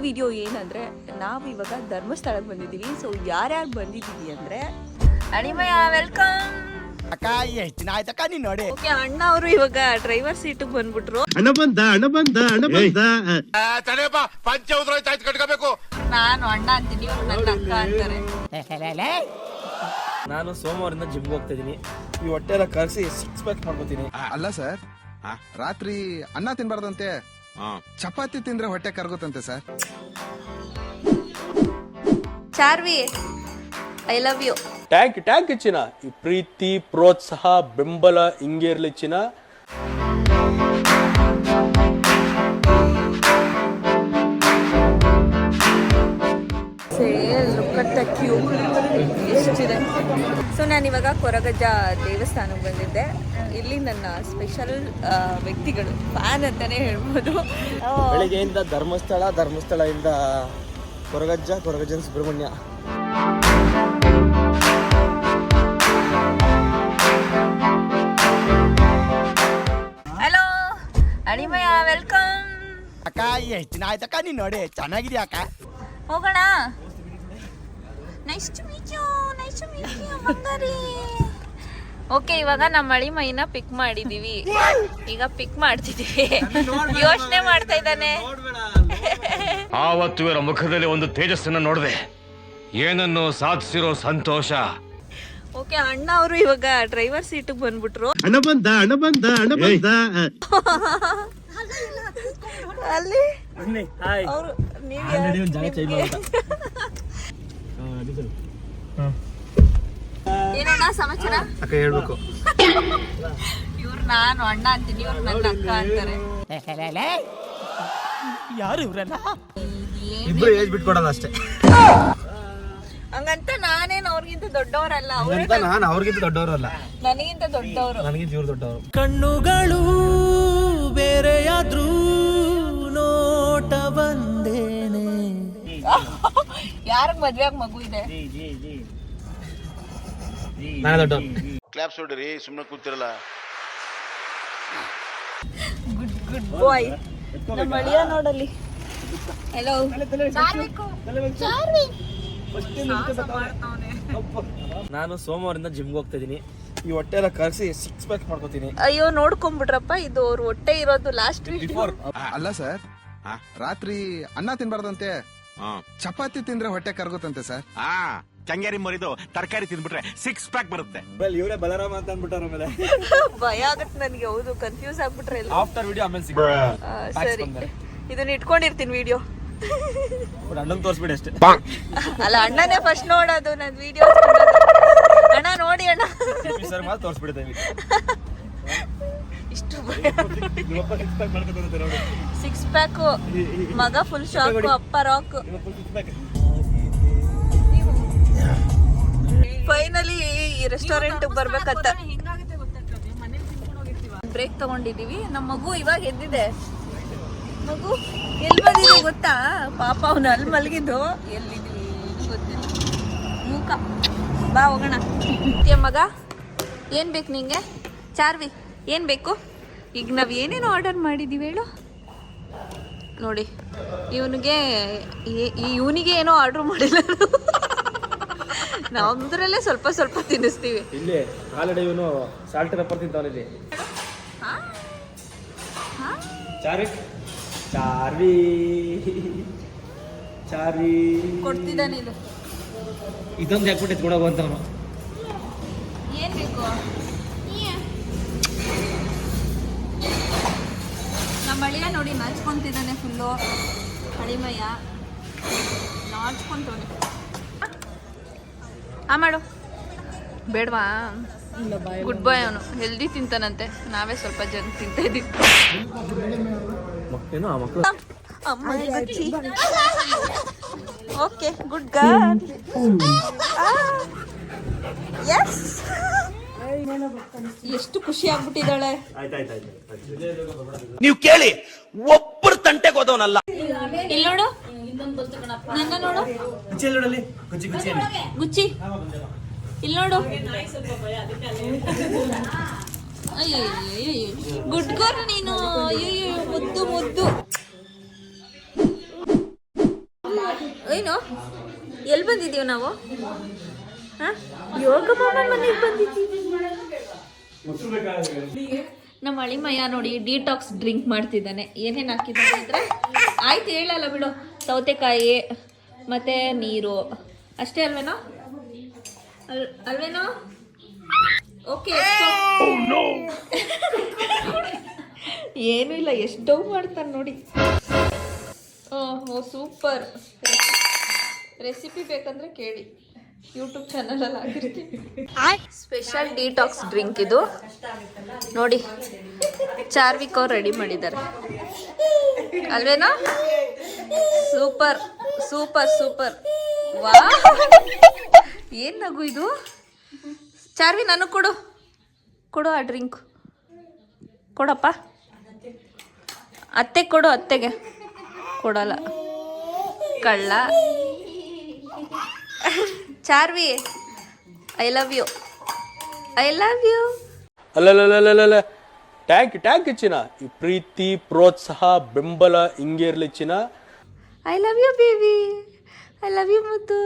Video ಏನಂದರೆ ನಾವಿವಾಗ ಧರ್ಮಸ್ಥಳಕ್ಕೆ ಬಂದಿದ್ದೀವಿ. ಸೊ ಯಾರ್ಯಾರು ಬಂದಿದ್ದೀವಿ ಅಂದರೆ ಅಣಿಮಯ ವೆಲ್ಕಮ್ ಅಕ್ಕ. ಎಷ್ಟು ದಿನ ಆಯ್ತಕ್ಕ ನೀನ್ ನೋಡಿ. ಓಕೆ, ಅಣ್ಣ ಅವರು ಇವಾಗ ಡ್ರೈವರ್ ಸೀಟಿಗೆ ಬಂದ್ಬಿಟ್ರು. ಹಣ ಬಂದ ಪಂಚ ಉದ್ರಾಯ್ತು ಕಟ್ಕೋಬೇಕು. ನಾನು ಅಣ್ಣ ಅಂತೀನಿ, ಇವ್ರು ನನ್ನ ಅಕ್ಕ ಅಂತಾರೆ. ನಾನು ಸೋಮವಾರದಿಂದ ಜಿಮ್ಗೆ ಹೋಗ್ತಾ ಇದೀನಿ. ಈ ಹೊಟ್ಟೆ ಎಲ್ಲ ಕರ್ಸಿ 6 ಪ್ಯಾಕ್ ಮಾಡ್ಕೋತೀನಿ. ಅಲ್ಲ ಸರ್, ರಾತ್ರಿ ಅನ್ನ ತಿನ್ಬಾರ್ದಂತೆ, ಚಪಾತಿ ತಿಂದ್ರೆ ಹೊಟ್ಟೆ ಕರ್ಗುತ್ತಂತೆ sir. Charvi, I love you. Thank ಚಿನ್ನ. ಈ ಪ್ರೀತಿ, ಪ್ರೋತ್ಸಾಹ, ಬೆಂಬಲ ಹಿಂಗೆ ಇರ್ಲಿ ಚಿನ್ನ. ಕ್ಯೂ ಎಷ್ಟಿದೆ. ಸೊ ನಾನಿವಾಗ ಕೊರಗಜ್ಜ ದೇವಸ್ಥಾನಕ್ಕೆ ಬಂದಿದ್ದೆ. ಇಲ್ಲಿ ನನ್ನ ಸ್ಪೆಷಲ್ ವ್ಯಕ್ತಿಗಳು, ಫ್ಯಾನ್ ಅಂತಾನೆ ಹೇಳ್ಬೋದು. ಬೆಳಿಗ್ಗೆಯಿಂದ ಧರ್ಮಸ್ಥಳದಿಂದ ಕೊರಗಜ್ಜನ ಸುಬ್ರಹ್ಮಣ್ಯ. ಹಲೋ ಅಣಿಮಯ ವೆಲ್ಕಮ್. ಅಕ್ಕ, ಎಷ್ಟು ದಿನ ಆಯ್ತಕ್ಕ ನೀನ್ ನೋಡಿ. ಚೆನ್ನಾಗಿದ್ಯಾ ಅಕ್ಕ? ಹೋಗೋಣ. ನೈಸ್ ಟು ಮೀಟ್ ಯು ಮಂಗಾರಿ. ಓಕೆ, ಇವಾಗ ನಮ್ಮ ಅಳಿಮೈನ ಪಿಕ್ ಮಾಡಿದೀವಿ. ಈಗ ಪಿಕ್ ಮಾಡ್ತಿದೀವಿ. ಯೋಚನೆ ಮಾಡ್ತಾ ಇದ್ದಾನೆ. ಆವತ್ತು ಇವರ ಮುಖದಲ್ಲಿ ಒಂದು ತೇಜಸ್ಸನ್ನ ನೋಡಿದೆ, ಏನನ್ನು ಸಾಧಿಸಿರೋ ಸಂತೋಷ. ಓಕೆ, ಅಣ್ಣ ಅವರು ಇವಾಗ ಡ್ರೈವರ್ ಸೀಟಿಗೆ ಬಂದ್ಬಿಟ್ರು. ಹಣ ಬಂದ ಅಲ್ಲಿ ಹಾಯ್. ಅವರು ಏನಣ್ಣ ಸಮಾಚಾರ? ಅಕ್ಕ ಹೇಳ್ಬೇಕು. ಇವ್ರು ನಾನು ಅಣ್ಣ ಅಂತೀನಿ, ಇವ್ರು ನನ್ನ ಅಕ್ಕ ಅಂತಾರೆ. ಯಾರು ಇವ್ರಲ್ಲ? ಇಬ್ರು ಏಜ್ ಬಿಟ್ಕೊಡೋದು ಅಷ್ಟೇ. ಹಂಗಂತ ನಾನೇನು ಅವ್ರಿಗಿಂತ ದೊಡ್ಡವರಲ್ಲ, ನಾನು ಅವ್ರಿಗಿಂತ ದೊಡ್ಡವರಲ್ಲ, ನನಗಿಂತ ದೊಡ್ಡವರು. ನನಗಿಂತ ಇವ್ರು ದೊಡ್ಡವರು. ಕಣ್ಣುಗಳು ಬೇರೆಯಾದ್ರೂ ನೋಟ ಬಂದೇನೆ. ಯಾರಿಗೆ ಮದ್ವೆಯಾಗ ಮಗು ಇದೆ? ನಾನೇ ದೊಡ್ಡವರು. ಕ್ಲಾಪ್ಸ್ ಹೊಡ್ರಿ, ಸುಮ್ಮನೆ ಕೂತಿರಲ್ಲ. ಗುಡ್ ಬಾಯ್. ನಮ್ಮ ಅಳಿಯ ನೋಡಲ್ಲಿ. ಹೆಲೋ. ನಾನು ಸೋಮವಾರದಿಂದ ಜಿಮ್ಗೆ ಹೋಗ್ತಾ ಇದೀನಿ. ಈ ಹೊಟ್ಟೆ ಎಲ್ಲ ಕರ್ಸಿ 6 ಪ್ಯಾಕ್ ಮಾಡ್ಕೋತೀನಿ. ಅಯ್ಯೋ, ನೋಡ್ಕೊಂಡ್ಬಿಟ್ರಪ್ಪ, ಇದು ಅವ್ರ ಹೊಟ್ಟೆ ಇರೋದು ಲಾಸ್ಟ್ ವೀಕ್. ಅಲ್ಲ ಸರ್, ರಾತ್ರಿ ಅನ್ನ ತಿನ್ಬಾರ್ದಂತೆ, ಚಪಾತಿ ತಿಂದ್ರೆ ಹೊಟ್ಟೆ ಕರ್ಗುತ್ತಂತೆ ಸರ್. ಚಂಗೇರಿ ಮರಿದು ತರಕಾರಿ ತಿಂದ್ಬಿಟ್ರೆ 6 ಪ್ಯಾಕ್ ಬರುತ್ತೆ. ಇವರೇ ಬಲರಾಮ ಅಂತ ಅಂದ್ಬಿಟ್ಟಾರ ಮೇಲೆ ಭಯ ಆಗತ್ತೆ ನನಗೆ. ಹೌದು, ಕನ್ಫ್ಯೂಸ್ ಆಗ್ಬಿಟ್ರೆ ಎಲ್ಲ. ಆಫ್ಟರ್ ವಿಡಿಯೋ ಆಮೇಲೆ ಸಿಗ. ಸರಿ, ಇದನ್ನ ಇಟ್ಕೊಂಡಿರ್ತೀನಿ ವಿಡಿಯೋ. ಅಣ್ಣನ್ ತೋರಿಸ್ಬಿಡಿ ಅಷ್ಟೇ. ಅಲ್ಲ, ಅಣ್ಣನೇ ಫಸ್ಟ್ ನೋಡೋದು ನನ್ನ ವಿಡಿಯೋ. ಅಣ್ಣ ನೋಡಿ ಅಣ್ಣ, ಸರ್ ಮಾತ್ರ ತೋರಿಸ್ಬಿಡ್ತೇವೆ. ಇಷ್ಟು 6 ಪ್ಯಾಕ್. ಮಗ ಫುಲ್ ಶಾಕ್, ಅಪ್ಪ ರಾಕ್. ಫೈನಲಿ ಈ ರೆಸ್ಟೋರೆಂಟ್ ಬರ್ಬೇಕಂತ ಬ್ರೇಕ್ ತಗೊಂಡಿದೀವಿ. ನಮ್ಮ ಮಗು ಇವಾಗ ಎದ್ದಿದೆ. ಮಗು ಎಲ್ಲಿ ಬಂದಿದೆ ಗೊತ್ತಾ? ಪಾಪ ಅವನು ಅಲ್ಲಿ ಮಲಗಿದ್ದು. ಎಲ್ಲಿದ್ವಿ ಗೊತ್ತಿಲ್ಲ. ಮೂಕ ಬಾ ಹೋಗೋಣ. ಮಗ ಏನ್ ಬೇಕು ನಿಂಗೆ? ಚಾರ್ವಿ ಏನ್ ಬೇಕು? ಈಗ ನಾವ್ ಏನೇನೋ ಆರ್ಡರ್ ಮಾಡಿದೀವಿ ಹೇಳು. ನೋಡಿ, ಇವನಿಗೆ ಏನೋ ಆರ್ಡರ್ ಮಾಡಿಲ್ಲ. ನಮ್ದ್ರಲ್ಲೇ ಸ್ವಲ್ಪ ಸ್ವಲ್ಪ ತಿನ್ನಿಸ್ತೀವಿ. ಇಲ್ಲಿ ಆಲ್ರೆಡಿ ಇವನು ಸಾಲ್ಟ್ ಪೆಪ್ಪರ್ ತಿಂತಾವಲ್ಲಿ. ಚಾರ್ವಿ ಕೊಡ್ತಿದ್ದಾನೆ. ಇದೊಂದು ಹಾಕ್ಬಿಟ್ಟು ಎತ್ಕೊಡೋಗು ಅಂತ ಅವನು. ಏನ್ ಬೇಕು? ನಮ್ಮ ಅಳಿಯ ನೋಡಿ ನಾಚ್ಕೊಂತಿದ್ದಾನೆ ಫುಲ್ಲು. ಅಳಿಮಯ್ಯ ನಾಚ್ಕೊಂತವನೆ. ಮಾಡು ಬೇಡವಾ? ಗುಡ್ ಬಾಯ್. ಅವನು ಹೆಲ್ದಿ ತಿಂತಾನಂತೆ, ನಾವೇ ಸ್ವಲ್ಪ ಜನ ತಿಂತಾ ಇದೀವಿ. Okay, good girl. ಎಸ್, ಎಷ್ಟು ಖುಷಿ ಆಗ್ಬಿಟ್ಟಿದ್ದಾಳೆ. ನೀವು ಕೇಳಿ, ಒಬ್ಬರು ತಂಟೆಗೆ ಹೋದವನಲ್ಲ. ಇಲ್ಲಿ ನೋಡು, ನನ್ನ ನೋಡು, ಗುಚ್ಚಿ ಇಲ್ಲಿ ನೋಡು. ಗುಡ್ ಗರ್ಲ್ ನೀನು. ಮುದ್ದು ಮುದ್ದು. ಏನು ಎಲ್ಲಿ ಬಂದಿದ್ದೀವಿ ನಾವು? ಹಾಂ, ಯೋಗ ಮಾಮನ ಮನೆಗೆ ಬಂದಿದ್ದೀವಿ. ನಮ್ಮ ಅಳಿಮಯ್ಯ ನೋಡಿ ಡಿಟಾಕ್ಸ್ ಡ್ರಿಂಕ್ ಮಾಡ್ತಿದ್ದಾನೆ. ಏನೇನು ಹಾಕಿದ್ದಾನೆ ಅಂದರೆ, ಆಯ್ತು ಹೇಳಲ್ಲ ಬಿಡು, ಸೌತೆಕಾಯಿ ಮತ್ತು ನೀರು ಅಷ್ಟೇ ಅಲ್ವೇನೋ? ಅಲ್ವೇನೋ? ಓಕೆ. ಏನೂ ಇಲ್ಲ, ಎಷ್ಟು ಡೌ ಮಾಡ್ತಾನೆ ನೋಡಿ. ಓಹೋ ಸೂಪರ್. ರೆಸಿಪಿ ಬೇಕಂದ್ರೆ ಕೇಳಿ, ಯೂಟ್ಯೂಬ್ ಚಾನಲಲ್ಲಿ ಆಗಿರ್ತೀನಿ. ಸ್ಪೆಷಲ್ ಡಿಟಾಕ್ಸ್ ಡ್ರಿಂಕ್ ಇದು ನೋಡಿ, ಚಾರ್ವಿಕ್ ಅವ್ರು ರೆಡಿ ಮಾಡಿದ್ದಾರೆ ಅಲ್ವೇನೋ? Super super super. ವಾ, ಏನು ನಗು ಇದು? ಚಾರ್ವಿ ನನಗೆ ಕೊಡು, ಕೊಡು ಆ ಡ್ರಿಂಕ್ ಕೊಡಪ್ಪ. ಅತ್ತೆ ಕೊಡು, ಅತ್ತೆಗೆ ಕೊಡಲ್ಲ ಕಳ್ಳ. Charvi, I love you, I love you. ಅಲ್ಲಲ್ಲಲ್ಲಲ್ಲ, ಟ್ಯಾಂಕ್ ಚಿನ್ನ. ಈ ಪ್ರೀತಿ, ಪ್ರೋತ್ಸಾಹ, ಬೆಂಬಲ ಹಿಂಗೆ ಇರ್ಲಿ ಚಿನ್ನ. I love you baby, I love you ಮುದ್ದು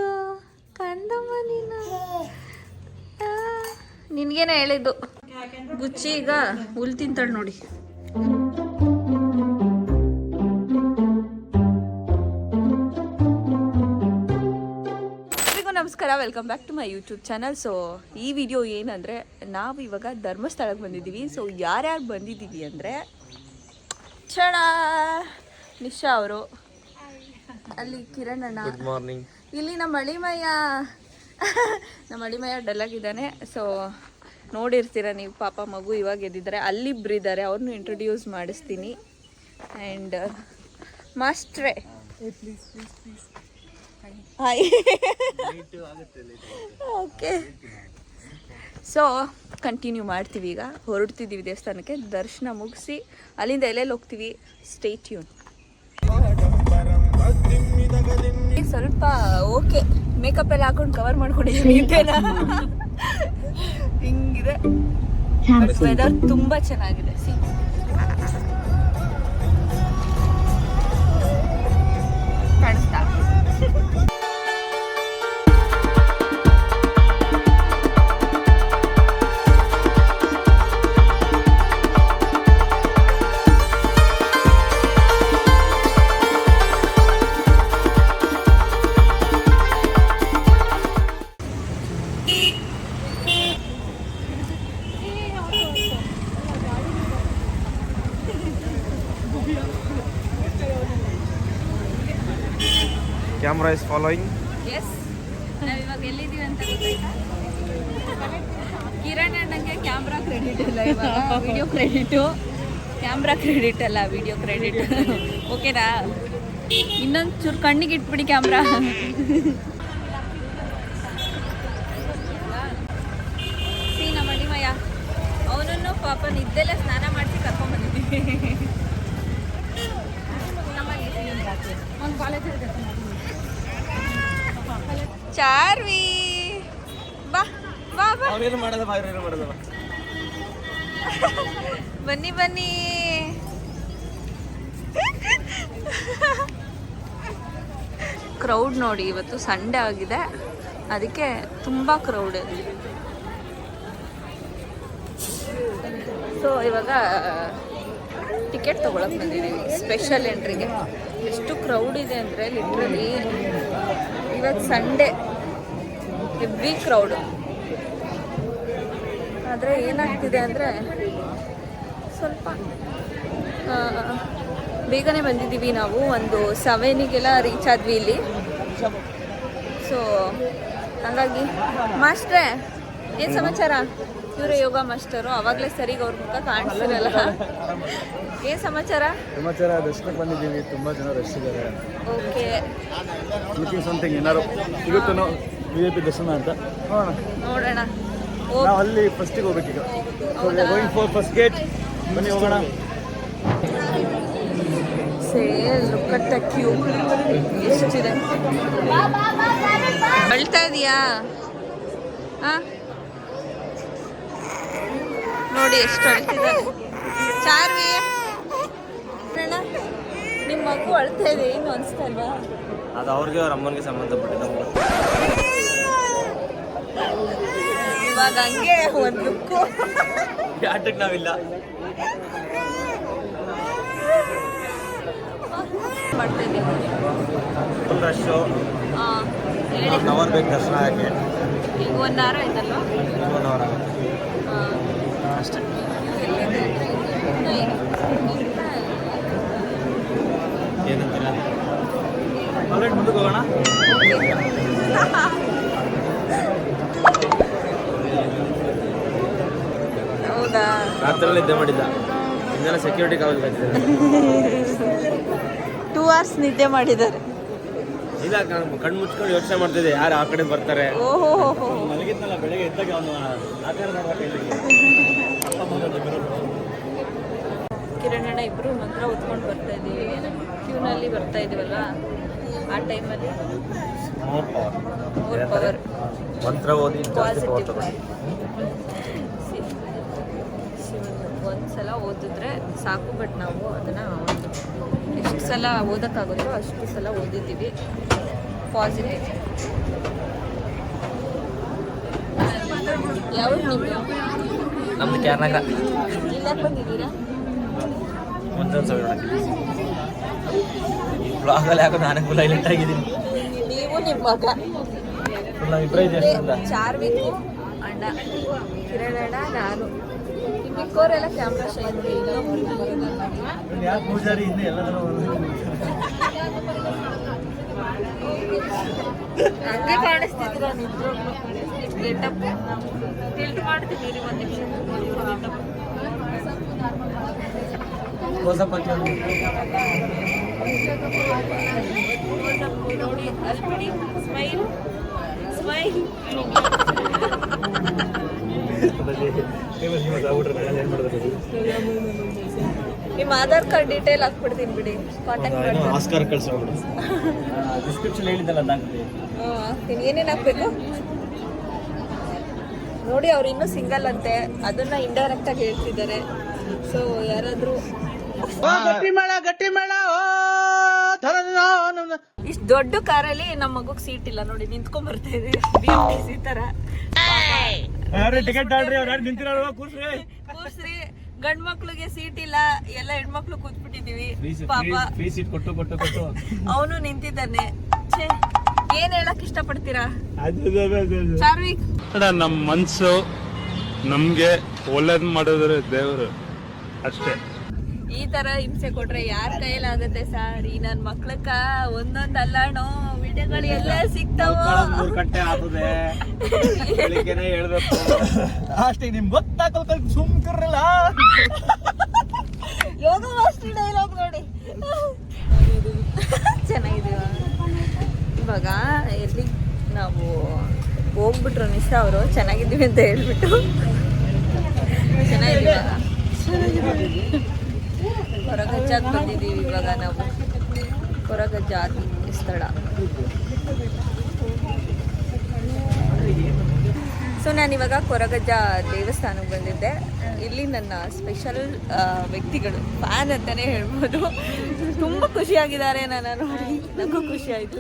ಕಂದಮ್ಮ. ನೀನು ನಿನ್ಗೇನ ಹೇಳಿದ್ದು. ಗುಚ್ಚಿ ಈಗ ಹುಲ್ ತಿಂತಾಳೆ ನೋಡಿ. ನಮಸ್ಕಾರ, welcome back to my YouTube channel. So ಈ ವಿಡಿಯೋ ಏನಂದರೆ, ನಾವು ಇವಾಗ ಧರ್ಮಸ್ಥಳಕ್ಕೆ ಬಂದಿದ್ದೀವಿ. ಸೊ ಯಾರ್ಯಾರು ಬಂದಿದ್ದೀವಿ ಅಂದರೆ, ಚಣ ನಿಶಾ ಅವರು, ಅಲ್ಲಿ ಕಿರಣ್ ಅಣ್ಣ, ಗುಡ್ ಮಾರ್ನಿಂಗ್. ಇಲ್ಲಿ ನಮ್ಮ ಅಳಿಮಯ್ಯ ಡಲ್ಲಾಗಿದ್ದಾನೆ. ಸೊ ನೋಡಿರ್ತೀರ ನೀವು, ಪಾಪ ಮಗು ಇವಾಗ ಎದ್ದಿದ್ದಾರೆ. ಅಲ್ಲಿಬ್ಬರಿದ್ದಾರೆ, ಅವ್ರನ್ನೂ ಇಂಟ್ರೊಡ್ಯೂಸ್ ಮಾಡಿಸ್ತೀನಿ. ಆ್ಯಂಡ್ ಮಾಸ್ಟ್ರೇ, ಹಾಯ್. ಓಕೆ, ಸೊ ಕಂಟಿನ್ಯೂ ಮಾಡ್ತೀವಿ. ಈಗ ಹೊರಡ್ತಿದ್ದೀವಿ ದೇವಸ್ಥಾನಕ್ಕೆ. ದರ್ಶನ ಮುಗಿಸಿ ಅಲ್ಲಿಂದ ಎಲ್ಲೆಲ್ಲಿ ಹೋಗ್ತೀವಿ, ಸ್ಟೇ ಟ್ಯೂನ್. ಸ್ವಲ್ಪ ಓಕೆ, ಮೇಕಪ್ ಎಲ್ಲ ಹಾಕೊಂಡು ಕವರ್ ಮಾಡ್ಕೊಂಡಿದ್ದೀನಿ. ಹಿಂಗಿದೆ, ವೆದರ್ ತುಂಬ ಚೆನ್ನಾಗಿದೆ. ಕಾಣಿಸ್ತಾ? Camera is following. ಎಸ್, ನಾವಿವಾಗ ಎಲ್ಲಿದ್ದೀವಿ ಅಂತ ಗೊತ್ತಾಯ್ತಾ? ಕಿರಣ್ ಅಣ್ಣಂಗೆ ಕ್ಯಾಮ್ರಾ ಕ್ರೆಡಿಟ್ ಇಲ್ಲ, ಇವಾಗ ವಿಡಿಯೋ ಕ್ರೆಡಿಟು. ಕ್ಯಾಮ್ರಾ ಕ್ರೆಡಿಟ್ ಅಲ್ಲ, ವಿಡಿಯೋ ಕ್ರೆಡಿಟ್. ಓಕೆನಾ? ಇನ್ನೊಂದು ಚೂರು ಕಣ್ಣಿಗೆ ಇಟ್ಬಿಡಿ ಕ್ಯಾಮ್ರಾ. ಸಿ ನಮ್ಮ ಅಳಿಮಯ್ಯ, ಅವನನ್ನು ಪಾಪ ನಿದ್ದೆಲ್ಲ ಸ್ನಾನ ಮಾಡಿಸಿ ಕರ್ಕೊಂಡ್ಬಂದಿದ್ದೀವಿ. ಚಾರ್ವಿ, ಬಾ ಬಾ ಬಾ, ಅವ್ರೇನು ಮಾಡೋದ, ಅವ್ರೇನು ಮಾಡೋದ. ಬನ್ನಿ ಬನ್ನಿ. ಕ್ರೌಡ್ ನೋಡಿ, ಇವತ್ತು ಸಂಡೇ ಆಗಿದೆ, ಅದಕ್ಕೆ ತುಂಬ ಕ್ರೌಡ್ ಇದೆ. ಸೊ ಇವಾಗ ಟಿಕೆಟ್ ತೊಗೊಳಕ್ಕೆ ಬಂದಿದ್ದೀವಿ ಸ್ಪೆಷಲ್ ಎಂಟ್ರಿಗೆ. ಎಷ್ಟು ಕ್ರೌಡ್ ಇದೆ ಅಂದರೆ ಲಿಟ್ರಲಿ ಇವತ್ತು ಸಂಡೇ, ಹೆವಿ ಕ್ರೌಡು. ಆದರೆ ಏನಾಗ್ತಿದೆ ಅಂದರೆ, ಸ್ವಲ್ಪ ಬೇಗನೆ ಬಂದಿದ್ದೀವಿ ನಾವು. ಒಂದು 7ಗೆಲ್ಲ ರೀಚ್ ಆದ್ವಿ ಇಲ್ಲಿ. ಸೊ ಹಾಗಾಗಿ ಮಾಸ್ಟ್ರೇ, ಏನು ಸಮಾಚಾರ? ಇವರೇ ಯೋಗ ಮಾಸ್ಟರು, ಅವಾಗಲೇ ಸರಿಗೆ ಅವ್ರ ಮುಖ ಕಾಣಿಸ್ತಿರಲ್ಲ. ಏನು ಸಮಾಚಾರ? ದರ್ಶನಕ್ಕೆ ಬಂದಿದ್ದೀವಿ, ತುಂಬ ಜನ ರಶ್ ಇದ್ದಾರೆ. ಓಕೆ, ಲುಕಿಂಗ್ ಸಮಥಿಂಗ್ ಏನಾರು ಸಿಗುತ್ತೋ VIP ದರ್ಶನ ಅಂತ ನೋಡೋಣ. ನಾವು ಅಲ್ಲಿ ಫಸ್ಟಿಗೆ ಹೋಗ್ಬೇಕೀಗ. Going for first gate. ಬನ್ನಿ ಹೋಗೋಣ. ಲುಕ್ ಅಟ್ ದ ಕ್ಯೂ, ಎಷ್ಟಿದೆ. ಅಳ್ತಾ ಇದೀಯಾ? ಹಾಂ ನೋಡಿ ಎಷ್ಟು ಅಳ್ತಿದ್ದಾರೆ. ಚಾರ್ವಿ, ನಿಮ್ಮ ಮಗು ಅಳ್ತಾ ಇದೆ, ಏನು ಅನಿಸ್ತಾ ಇಲ್ವಾ? ಅದು ಅವ್ರಿಗೆ ಅವ್ರ ಅಮ್ಮನಿಗೆ ಸಂಬಂಧಪಟ್ಟಿದ್ದು. ಇವಾಗ ಹಂಗೆ ಒಂದು ಲುಕ್ಕು ಆಟಕ್ಕೆ ನಾವಿಲ್ಲ ಮಾಡ್ತಾ ಇದ್ದೀವಿ. Full rush. ಹಾಂ ಹೇಳಿ. 1 ಅವರ್ ಬೇಕು ದರ್ಶನ ಆಗೋಕ್ಕೆ. ಈಗ 1 ಅವರ್ ಆಯ್ತಲ್ವಾ? 1 ಅವರ್ ಆಗುತ್ತೆ ಅಷ್ಟೇ. ಏನಂತೀರ? ಆಲ್ರೆಡಿ ಮುಂದಕ್ಕೆ ಹೋಗೋಣ. ಹೌದಾ? ರಾತ್ರಿ ನಿದ್ದೆ ಮಾಡಿದ್ದ. ಇದೆಲ್ಲ ಸೆಕ್ಯೂರಿಟಿ ಕಾವಲು ಕಟ್ಟಿದ್ದಾರೆ. 2 hours ನಿದ್ದೆ ಮಾಡಿದ್ದಾರೆ. ಇಲ್ಲ ಕಣ್ಣು ಮುಚ್ಕೊಂಡು ಯೋಚನೆ ಮಾಡ್ತಿದ್ದೆ ಯಾರು ಆ ಕಡೆ ಬರ್ತಾರೆ. ಓಹೋ ಮಲಗಿದ್ನಲ್ಲ ಬೆಳಗ್ಗೆ ಎದ್ದಾಗ ಅವನು ಆಕಾರ ಕಿರಣ್ ಅಣ್ಣ ಇಬ್ರು ಮಂತ್ರ ಓದ್ಕೊಂಡು ಬರ್ತಾ ಇದ್ದೀವಿ. ಕ್ಯೂನಲ್ಲಿ ಬರ್ತಾ ಇದೀವಲ್ವಾ, ಆ ಟೈಮಲ್ಲಿ ಮೋರ್ ಪವರ್ ಮಂತ್ರ ಓದಿ ಪಾಸಿಟಿವ್. ಒಂದ್ಸಲ ಓದಿದ್ರೆ ಸಾಕು, ಬಟ್ ನಾವು ಅದನ್ನು ಎಷ್ಟು ಸಲ ಓದೋಕ್ಕಾಗುತ್ತೋ ಅಷ್ಟು ಸಲ ಓದಿದ್ದೀವಿ. ಪಾಸಿಟಿವ್. ಯಾವ ನಿಮ್ಮದು? ನಮ್ದು ಕ್ಯಾರ್ನಗರ. ಇಲ್ಲಕ್ಕೆ ಬಂದಿದ್ದೀರಾ? ಒಂದೊಂದು ಸಾವಿರ ಬ್ಲಾಗಲ್ಲಿ ಹಾಕೋ ನಾನೇ ಫುಲ್ ಹೈಲೈಟ್ ಆಗಿದ್ದೀನಿ. ನೀವು ನಿಮ್ಮ ಮಗ ಇಬ್ಬರೇ ಇದೆ. ಚಾರ್ವಿಕು ಅಣ್ಣ, ಕಿರಣ್ ಅಣ್ಣ, ನಾನು. ಮಿಕ್ಕೋರೆಲ್ಲ ಕ್ಯಾಮ್ರಾ ಶೈ. ಯಾಕೆ ಪೂಜಾರಿ ಇನ್ನು ಎಲ್ಲದನ್ನು ಹಂಗೆ ಕಾಣಿಸ್ತಿದ್ರ ನಿಜವಾಗ್ಲೂ. ಗೆಟಪ್ ಟಿಲ್ಟ್ ಮಾಡ್ತೀನಿ ಒಂದು ನಿಮಿಷ. ಹೊಸ ಪಂಚ ನೋಡಿ ಅಲ್ಲಿ ಬಿಡಿ. Smile smile. ನಿಮ್ಮ ಆಧಾರ್ ಕಾರ್ಡ್ ಡೀಟೇಲ್ ಹಾಕ್ಬಿಡ್ತೀನಿ ಬಿಡಿ. ಕಾಂಟ್ಯಾಕ್ಟ್ ಮಾಡಿ. ಆಸ್ಕಾರ್ ಕಳ್ಸ್ಬಿಡು. ಡಿಸ್ಕ್ರಿಪ್ಷನ್ ಹೇಳಿದ್ದಲ್ಲ ಹಾಕ್ತೀನಿ. ಹಾಕ್ತೀನಿ. ಏನೇನು ಹಾಕ್ಬೇಕು ನೋಡಿ. ಅವ್ರು ಇನ್ನೂ ಸಿಂಗಲ್ ಅಂತೆ, ಅದನ್ನ ಇಂಡೈರೆಕ್ಟ್ ಆಗಿ ಹೇಳ್ತಿದ್ದಾರೆ. ಸೊ ಯಾರಾದ್ರೂ ಇಷ್ಟು ದೊಡ್ಡ ಕಾರಲ್ಲಿ ನಮ್ಮ ಮಗುಗ್ ಸೀಟ್ ಇಲ್ಲ ನೋಡಿ, ನಿಂತ್ಕೊಂಡ್ ಬರ್ತಾ ಇದೀವಿ. BMTC ತರ ಟಿಕೆಟ್ ಆಡ್ರಿ, ಅವ್ರು ಯಾರು ನಿಂತಿರೋ ಕೂರ್ಸ್ರಿ. ಗಂಡ್ ಮಕ್ಳಿಗೆ ಸೀಟ್ ಇಲ್ಲ, ಎಲ್ಲ ಹೆಣ್ಮಕ್ಳು ಕೂತ್ಬಿಟ್ಟಿದೀವಿ. ಪಾಪ ಫ್ರೀ ಸೀಟ್ ಕೊಟ್ಟು ಅವನು ನಿಂತಿದ್ದಾನೆ. ಛೇ, ಏನ್ ಹೇಳಕ್ ಇಷ್ಟಪಡ್ತೀರಾ ಚಾರ್ವಿಕ್? ನಮ್ಮ ಮನ್ಸು ನಮ್ಗೆ ಒಳ್ಳೇದ್ ಮಾಡಿದ್ರೆ ದೇವರು ಅಷ್ಟೇ. ಈ ತರ ಹಿಂಸೆ ಕೊಟ್ರೆ ಯಾರ ಕೈಲಾಗತ್ತೆ ಸರ್? ಈ ನನ್ ಮಕ್ಳಕ್ಕ ಒಂದೊಂದಲ್ಲಣೋ ವಿಡಿಯೋಗಳು ಎಲ್ಲ ಸಿಗ್ತಾವ. 3 ಗಂಟೆ ಆಗ್ತದೆ, ಬೆಳಿಗ್ಗೆನೆ ಹೇಳ್ಬೇಕು ಅಷ್ಟೇ. ನಿಮ್ಗೆ ಗೊತ್ತಾಗಲ್ಲ, ಸುಮ್ಕಿರಲ್ಲ. ಯೋಗ ಮಾಸ್ಟರ್ ಡೈಲಾಗ್ ನೋಡಿ. ಚೆನ್ನಾಗಿದೀವ. ಇವಾಗ ಎಲ್ಲಿ ನಾವು ಹೋಗ್ಬಿಟ್ರು ನಿಶಾ ಅವರು ಚೆನ್ನಾಗಿದ್ದೀವಿ ಅಂತ ಹೇಳ್ಬಿಟ್ಟು. ಚೆನ್ನಾಗಿದ್ದೀವ. ಕೊರಗಜ್ಜಾಗ್ ಬಂದಿದ್ದೀವಿ ಇವಾಗ ನಾವು. ಕೊರಗಜ್ಜ ಆದಿ ಸ್ಥಳ. ಸೊ ನಾನಿವಾಗ ಕೊರಗಜ್ಜ ದೇವಸ್ಥಾನಕ್ಕೆ ಬಂದಿದ್ದೆ. ಇಲ್ಲಿ ನನ್ನ ಸ್ಪೆಷಲ್ ವ್ಯಕ್ತಿಗಳು, ಫ್ಯಾನ್ ಅಂತಲೇ ಹೇಳ್ಬೋದು. ತುಂಬ ಖುಷಿಯಾಗಿದ್ದಾರೆ ನನ್ನ ನೋಡಿ, ನನಗೂ ಖುಷಿ ಆಯಿತು.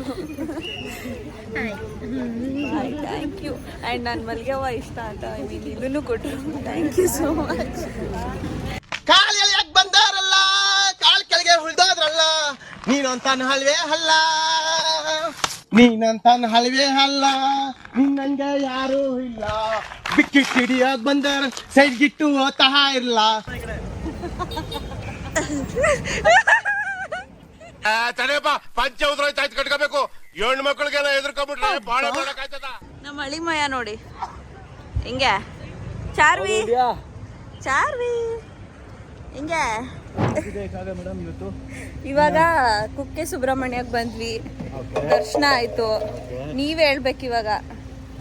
Thank you. ಆ್ಯಂಡ್ ನಾನು ಮಲ್ಗೆವ್ವ ಇಷ್ಟ ಅಂತ ಇದನ್ನು ಕೊಟ್ಟರು. Thank you so much. ಕಾಲ್ ಎಳ್ಯಾಕ್ ಬಂದಾರಲ್ಲ, ಕಾಲ್ ಕೆಳಗೆ ಉಳ್ದೋದ್ರಲ್ಲ, ನೀನಂತಾನ ಹಲ್ವೆ ಹಲ್ಲ, ನೀನಂತಾನ ಹಲ್ವೆ ಹಲ್ಲ, ನಿನ್ನಂಗೆ ಯಾರು ಇಲ್ಲ, ಬಿಕ್ಕಿಟ್ ಹಿಡಿಯೋಕ್ ಬಂದಾರ ಸೈಡ್ ಗಿಟ್ಟು ಓದ್ತಾ ಇರ್ಲ. ತಡೆಯಪ್ಪ, ಪಂಚ ಉದ್ರಾಯ್ತು ಕಟ್ಕೋಬೇಕು. ಹೆಣ್ಣು ಮಕ್ಕಳಿಗೆಲ್ಲ ಎದುರ್ಕೊಂಡ್ಬಿಟ್ರೆ ಬಾಳ ಮಾಡಕ್ಕಾಯ್ತದ. ನಮ್ಮ ಅಳಿಮಯ ನೋಡಿ ಹಿಂಗೆ. ಚಾರ್ವಿ ಚಾರ್ವಿ ಹಿಂಗೆ. ಇವಾಗ ಕುಕ್ಕೆ ಸುಬ್ರಹ್ಮಣ್ಯಕ್ಕೆ ಬಂದ್ವಿ, ದರ್ಶನ ಆಯ್ತು. ನೀವೇ ಹೇಳ್ಬೇಕು ಇವಾಗ.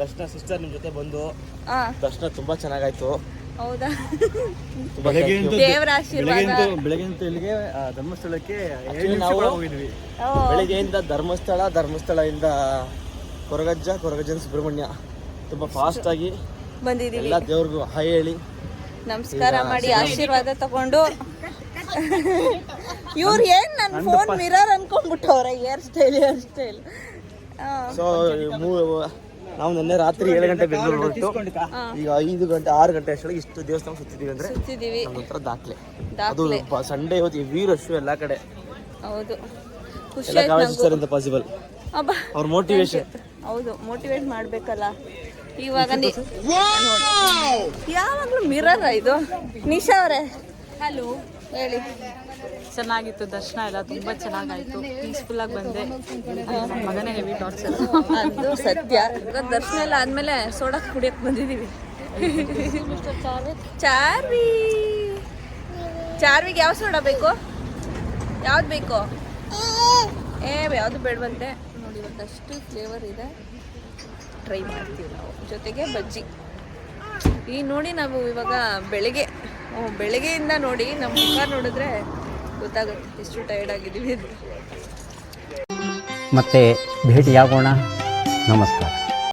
ದರ್ಶನ ಸಿಸ್ಟರ್ ನಿಮ್ ಜೊತೆ ಬಂದು ಹಾ, ದರ್ಶನ ತುಂಬಾ ಚೆನ್ನಾಗಾಯ್ತು. ಹೌದಾ? ಬೆಳಗ್ಗೆ ದೇವರ ಆಶೀರ್ವಾದ. ಇಲ್ಲಿಗೆ ಧರ್ಮಸ್ಥಳಕ್ಕೆ ನಾವು ಹೋಗಿದ್ವಿ. ಬೆಳಗ್ಗೆಯಿಂದ ಧರ್ಮಸ್ಥಳದಿಂದ ಕೊರಗಜ್ಜನ ಸುಬ್ರಹ್ಮಣ್ಯ ತುಂಬಾ ಫಾಸ್ಟ್ ಆಗಿ ಬಂದಿದೀವಿ. ಎಲ್ಲ ದೇವ್ರಿಗೂ ಹಾಯ್ ಹೇಳಿ ನಮಸ್ಕಾರ ಮಾಡಿ ಆಶೀರ್ವಾದ ತಗೊಂಡು ಇವ್ರು ಏನ್ ನನ್ನ ಫೋನ್ ಮಿರರ್ ಅನ್ಕೊಂಡ್ಬಿಟ್ಟವ್ರೆ. ಹೇರ್ ಸ್ಟೈಲ್ ಸೊ ನಾವು ನಿನ್ನೆ ರಾತ್ರಿ 7 ಗಂಟೆ ಬೆಂಗಳೂರು ಹೊರಟು ಈಗ 5 ಗಂಟೆ 6 ಗಂಟೆ ಅಷ್ಟೊಳಗೆ ಇಷ್ಟು ದೇವಸ್ಥಾನ ಸುತ್ತಿದೀವಿ ಅಂದ್ರೆ ಸುತ್ತಿದೀವಿ. ನಮ್ಮ ಹತ್ರ ದಾಖಲೆ. ಅದು ಸಂಡೇ ಇವತ್ತು ಹೆವಿ ರಶ್ ಎಲ್ಲ ಕಡೆ. ಹೌದು, ಖುಷಿ ಎಲ್ಲ ಆಯ್ತು ನಂಗೂ. ಅಂತ ಪಾಸಿಬಲ್ ಅಬ್ಬಾ, ಅವ್ರ ಮೋಟಿವೇಶನ್. ಹೌದು, ಮೋಟಿವೇಟ್ ಮಾಡ್ಬೇಕಲ್ಲ. ಇವಾಗ ಯಾವಾಗ್ಲೂ ಮಿರರ್ ಇದು. ನಿಶಾ ಅವರೇ ಹಲೋ, ಹೇಳಿ. ಚೆನ್ನಾಗಿತ್ತು ದರ್ಶನ ಎಲ್ಲ, ತುಂಬಾ ಚೆನ್ನಾಗಾಯ್ತು. ಪೀಸ್ಫುಲ್ ಆಗಿ ಬಂದೆ. ನನ್ನ ಮಗನೇ ಹೆವಿ ಟಾರ್ಚರ್. ಅದು ಸತ್ಯ. ಇವಾಗ ದರ್ಶನ ಎಲ್ಲ ಆದ್ಮೇಲೆ ಸೋಡಾ ಕುಡಿಯಕ್ ಬಂದಿದೀವಿ. ಚಾರ್ವಿಗೆ ಯಾವ ಸೋಡಾ ಬೇಕು? ಯಾವ್ದು ಬೇಕು? ಯಾವುದು ಬೇಡವಂತೆ ನೋಡಿ. ಇವತ್ತಷ್ಟು ಫ್ಲೇವರ್ ಇದೆ, ಟ್ರೈ ಮಾಡ್ತೀವಿ ನಾವು. ಜೊತೆಗೆ ಬಜ್ಜಿ. ಈ ನೋಡಿ, ನಾವು ಇವಾಗ ಬೆಳಗ್ಗೆಯಿಂದ ನೋಡಿ ನಮ್ಮ ಮುಖ ನೋಡಿದ್ರೆ ಗೊತ್ತಾಗುತ್ತೆ ಎಷ್ಟು ಟಯರ್ಡ್ ಆಗಿದ್ದೀವಿ. ಮತ್ತೆ ಭೇಟಿಯಾಗೋಣ. ನಮಸ್ಕಾರ.